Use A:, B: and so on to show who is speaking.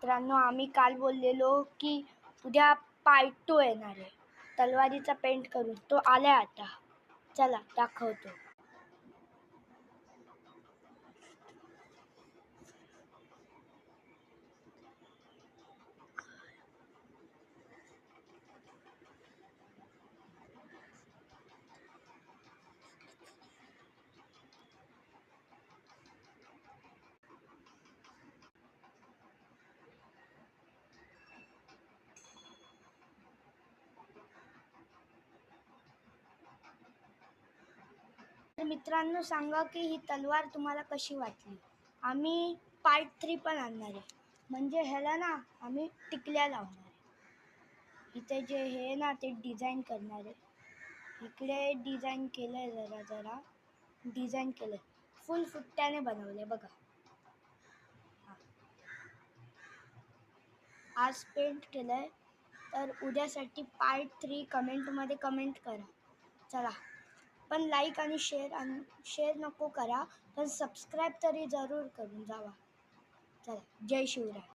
A: मित्रांनो, आम्ही काल बोललेलो की उद्या पार्ट 2 येणार आहे तलवारीचा पेंट करून. तो आलाय आता. चला दाखवतो. तर मित्रांनो, सांगा की ही तलवार तुम्हाला कशी वाटली. आम्ही पार्ट 3 पण आणणार आहे. म्हणजे ह्याला ना आम्ही टिकल्या लावणार आहे. इथे जे हे ना ते डिझाईन करणार आहे. इकडे डिझाईन केलंय, जरा डिझाईन केलंय. फुल फुट्ट्याने बनवले बघा. आज पेंट केलंय. तर उद्यासाठी पार्ट 3 कमेंटमध्ये कमेंट करा. चला, पण लाईक आणि शेअर नको करा, पण सबस्क्राईब तरी जरूर करून जावा. चला, जय शिवराय.